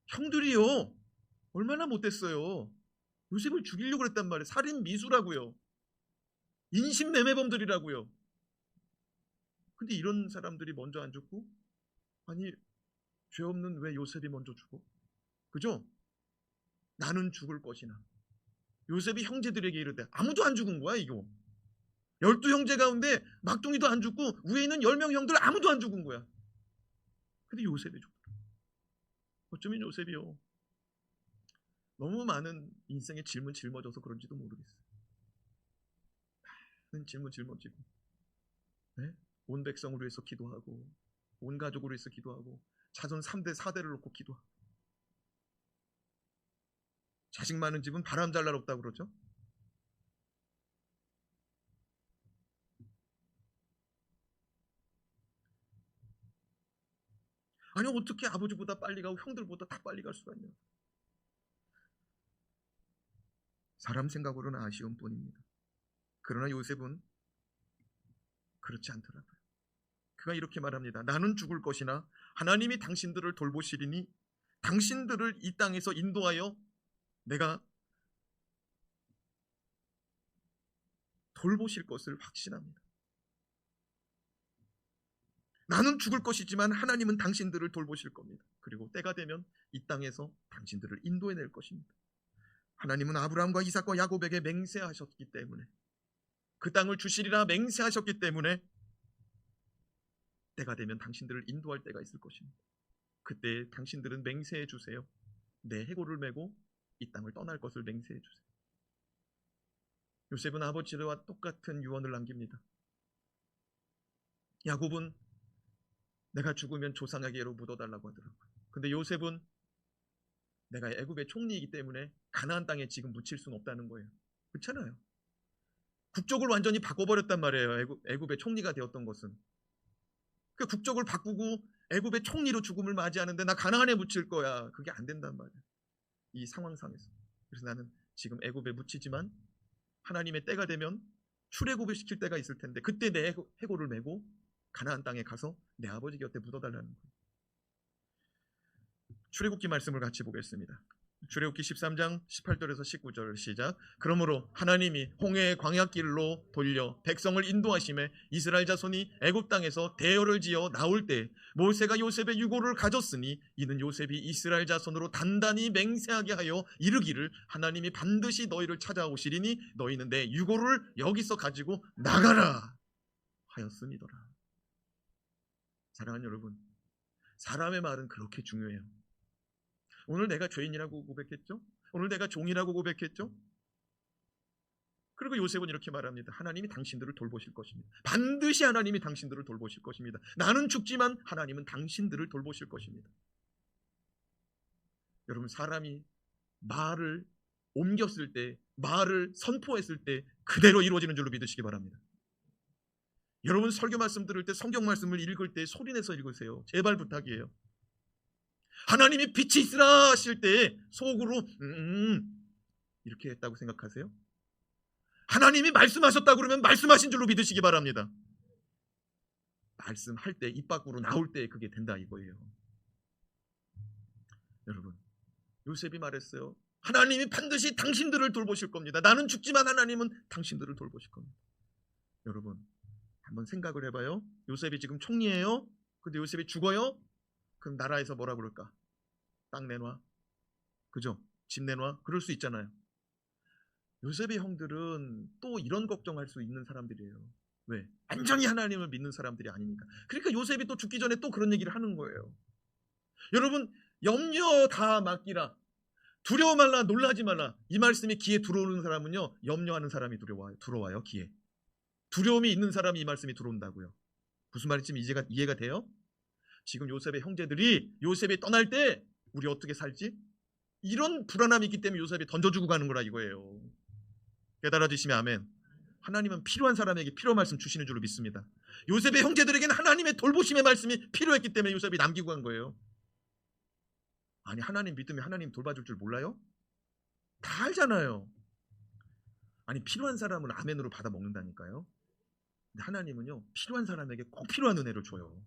형들이요 얼마나 못됐어요. 요셉을 죽이려고 그랬단 말이에요. 살인 미수라고요. 인신매매범들이라고요. 근데 이런 사람들이 먼저 안 죽고, 아니 죄 없는 왜 요셉이 먼저 죽어? 그죠? 나는 죽을 것이나. 요셉이 형제들에게 이르되 아무도 안 죽은 거야. 이거 12형제 가운데 막둥이도 안 죽고 위에 있는 10명 형들 아무도 안 죽은 거야. 근데 요셉이 죽더라. 어쩌면 요셉이요 너무 많은 인생의 질문 짊어져서 그런지도 모르겠어요. 많은 질문 짊어지고, 네? 온 백성을 위해서 기도하고 온 가족을 위해서 기도하고 자손 3대 4대를 놓고 기도하고, 자식 많은 집은 바람 잘 날 없다고 그러죠. 아니 어떻게 아버지보다 빨리 가고 형들보다 다 빨리 갈 수가 있냐. 사람 생각으로는 아쉬운 뿐입니다. 그러나 요셉은 그렇지 않더라고요. 그가 이렇게 말합니다. 나는 죽을 것이나 하나님이 당신들을 돌보시리니 당신들을 이 땅에서 인도하여 내가 돌보실 것을 확신합니다. 나는 죽을 것이지만 하나님은 당신들을 돌보실 겁니다. 그리고 때가 되면 이 땅에서 당신들을 인도해낼 것입니다. 하나님은 아브라함과 이삭과 야곱에게 맹세하셨기 때문에, 그 땅을 주시리라 맹세하셨기 때문에 때가 되면 당신들을 인도할 때가 있을 것입니다. 그때 당신들은 맹세해 주세요. 내 해골을 메고 이 땅을 떠날 것을 맹세해 주세요. 요셉은 아버지와 똑같은 유언을 남깁니다. 야곱은 내가 죽으면 조상에게로 묻어달라고 하더라고요. 근데 요셉은 내가 애굽의 총리이기 때문에 가나안 땅에 지금 묻힐 수는 없다는 거예요. 그렇잖아요. 국적을 완전히 바꿔버렸단 말이에요. 애굽의 총리가 되었던 것은. 그 국적을 바꾸고 애굽의 총리로 죽음을 맞이하는데 나 가나안에 묻힐 거야. 그게 안 된단 말이에요. 이 상황상에서. 그래서 나는 지금 애굽에 묻히지만 하나님의 때가 되면 출애굽을 시킬 때가 있을 텐데 그때 내 해골을 메고 가나안 땅에 가서 내 아버지 곁에 묻어달라는 거예요. 출애굽기 말씀을 같이 보겠습니다. 출애굽기 13장 18절에서 19절 시작. 그러므로 하나님이 홍해의 광야길로 돌려 백성을 인도하심에 이스라엘 자손이 애굽 땅에서 대열을 지어 나올 때 모세가 요셉의 유고를 가졌으니 이는 요셉이 이스라엘 자손으로 단단히 맹세하게 하여 이르기를 하나님이 반드시 너희를 찾아오시리니 너희는 내 유고를 여기서 가지고 나가라 하였음이더라. 사랑하는 여러분, 사람의 말은 그렇게 중요해요. 오늘 내가 죄인이라고 고백했죠? 오늘 내가 종이라고 고백했죠? 그리고 요셉은 이렇게 말합니다. 하나님이 당신들을 돌보실 것입니다. 반드시 하나님이 당신들을 돌보실 것입니다. 나는 죽지만 하나님은 당신들을 돌보실 것입니다. 여러분, 사람이 말을 옮겼을 때, 말을 선포했을 때 그대로 이루어지는 줄로 믿으시기 바랍니다. 여러분, 설교 말씀 들을 때, 성경 말씀을 읽을 때 소리내서 읽으세요. 제발 부탁이에요. 하나님이 빛이 있으라 하실 때 속으로 이렇게 했다고 생각하세요? 하나님이 말씀하셨다고 그러면 말씀하신 줄로 믿으시기 바랍니다. 말씀할 때 입 밖으로 나올 때 그게 된다 이거예요. 여러분, 요셉이 말했어요. 하나님이 반드시 당신들을 돌보실 겁니다. 나는 죽지만 하나님은 당신들을 돌보실 겁니다. 여러분, 한번 생각을 해봐요. 요셉이 지금 총리예요. 근데 요셉이 죽어요? 그럼 나라에서 뭐라 그럴까? 땅 내놔. 그죠? 집 내놔. 그럴 수 있잖아요. 요셉의 형들은 또 이런 걱정할 수 있는 사람들이에요. 왜? 완전히 하나님을 믿는 사람들이 아니니까. 그러니까 요셉이 또 죽기 전에 또 그런 얘기를 하는 거예요. 여러분, 염려 다 맡기라. 두려워 말라, 놀라지 말라. 이 말씀이 귀에 들어오는 사람은요, 염려하는 사람이 들어와요, 귀에. 두려움이 있는 사람이 이 말씀이 들어온다고요. 무슨 말인지 이해가 돼요? 지금 요셉의 형제들이 요셉이 떠날 때 우리 어떻게 살지? 이런 불안함이 있기 때문에 요셉이 던져주고 가는 거라 이거예요. 깨달아지시면 아멘. 하나님은 필요한 사람에게 필요한 말씀 주시는 줄로 믿습니다. 요셉의 형제들에게는 하나님의 돌보심의 말씀이 필요했기 때문에 요셉이 남기고 간 거예요. 아니, 하나님 믿으면 하나님 돌봐줄 줄 몰라요? 다 알잖아요. 아니, 필요한 사람은 아멘으로 받아 먹는다니까요. 근데 하나님은요, 필요한 사람에게 꼭 필요한 은혜를 줘요.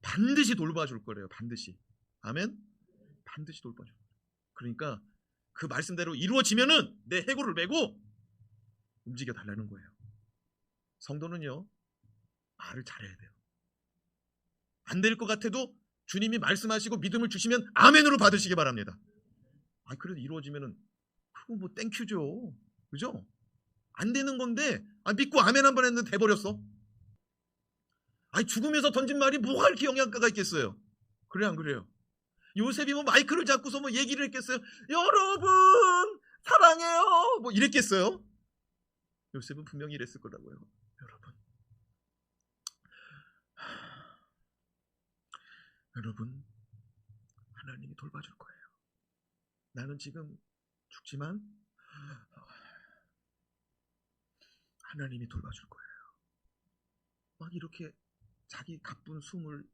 반드시 돌봐줄 거래요. 반드시. 아멘? 반드시 돌봐줄 거예요. 그러니까 그 말씀대로 이루어지면은 내 해골을 메고 움직여 달라는 거예요. 성도는요, 말을 잘해야 돼요. 안 될 것 같아도 주님이 말씀하시고 믿음을 주시면 아멘으로 받으시기 바랍니다. 그래도 이루어지면은 그거 뭐 땡큐죠. 그죠? 안 되는 건데 믿고 아멘 한 번 했는데 돼버렸어. 죽으면서 던진 말이 뭐가 이렇게 영향가가 있겠어요? 그래, 안 그래요? 요셉이 뭐 마이크를 잡고서 뭐 얘기를 했겠어요? 여러분 사랑해요 뭐 이랬겠어요? 요셉은 분명히 이랬을 거라고요. 여러분 하나님이 돌봐줄 거예요. 나는 지금 죽지만 하나님이 돌봐줄 거예요. 막 이렇게 자기 가쁜 숨을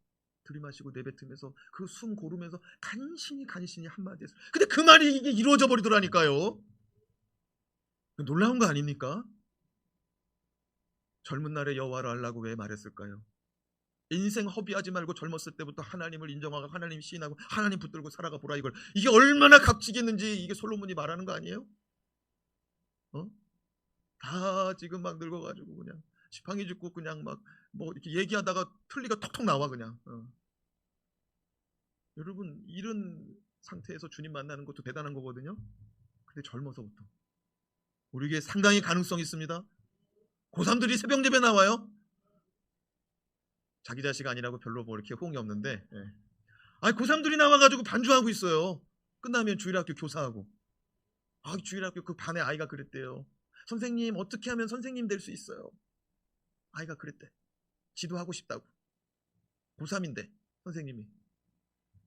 들이마시고 내뱉으면서 그 숨 고르면서 간신히 한마디 했어요. 근데 그 말이 이게 이루어져 버리더라니까요. 놀라운 거 아닙니까? 젊은 날에 여호와를 알라고 왜 말했을까요? 인생 허비하지 말고 젊었을 때부터 하나님을 인정하고 하나님 시인하고 하나님 붙들고 살아가 보라 이걸. 이게 얼마나 값지겠는지 이게 솔로몬이 말하는 거 아니에요? 다 지금 막 늙어가지고 그냥 지팡이 짚고 그냥 막 뭐 이렇게 얘기하다가 틀니가 톡톡 나와 그냥. 여러분 이런 상태에서 주님 만나는 것도 대단한 거거든요. 근데 젊어서부터 우리에게 상당히 가능성이 있습니다. 고3들이 새벽 예배 나와요. 자기 자식 아니라고 별로 뭐 이렇게 호응이 없는데 고3들이 나와가지고 반주하고 있어요. 끝나면 주일학교 교사하고. 주일학교 그 반에 아이가 그랬대요. 선생님 어떻게 하면 선생님 될 수 있어요? 아이가 그랬대. 지도하고 싶다고. 고3인데 선생님이.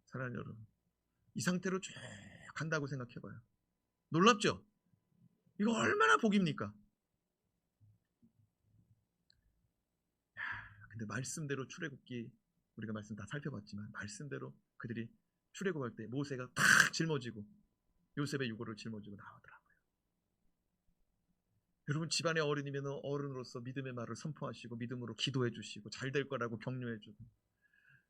사랑하는 여러분, 이 상태로 쭉 간다고 생각해봐요. 놀랍죠? 이거 얼마나 복입니까? 근데 말씀대로 출애굽기 우리가 말씀 다 살펴봤지만 말씀대로 그들이 출애굽할 때 모세가 탁 짊어지고 요셉의 유고를 짊어지고 나오더라고요. 여러분 집안의 어른이면 어른으로서 믿음의 말을 선포하시고 믿음으로 기도해 주시고 잘 될 거라고 격려해 주고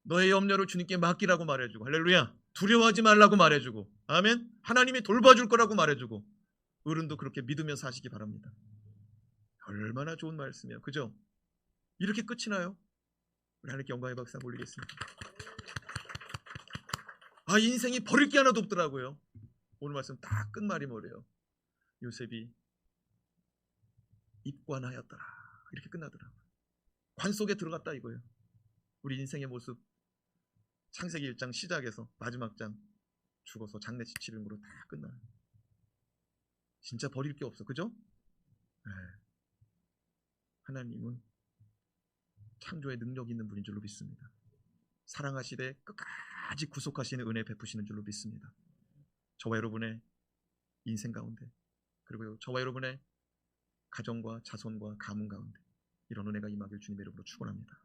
너의 염려를 주님께 맡기라고 말해주고 할렐루야 두려워하지 말라고 말해주고 아멘 하나님이 돌봐줄 거라고 말해주고 어른도 그렇게 믿으며 사시기 바랍니다. 얼마나 좋은 말씀이에요. 그죠? 이렇게 끝이 나요? 우리 하나님께 영광의 박수 한번 올리겠습니다. 인생이 버릴 게 하나도 없더라고요. 오늘 말씀 딱 끝말이 뭐래요? 요셉이 입관하였더라 이렇게 끝나더라고요. 관 속에 들어갔다 이거예요. 우리 인생의 모습 창세기 1장 시작에서 마지막 장 죽어서 장례식 치르는 거로 다 끝나요. 진짜 버릴 게 없어. 그죠? 네. 하나님은 창조의 능력 있는 분인 줄로 믿습니다. 사랑하시되 끝까지 구속하시는 은혜 베푸시는 줄로 믿습니다. 저와 여러분의 인생 가운데 그리고 저와 여러분의 가정과 자손과 가문 가운데 이런 은혜가 임하길 주님의 이름으로 축원합니다.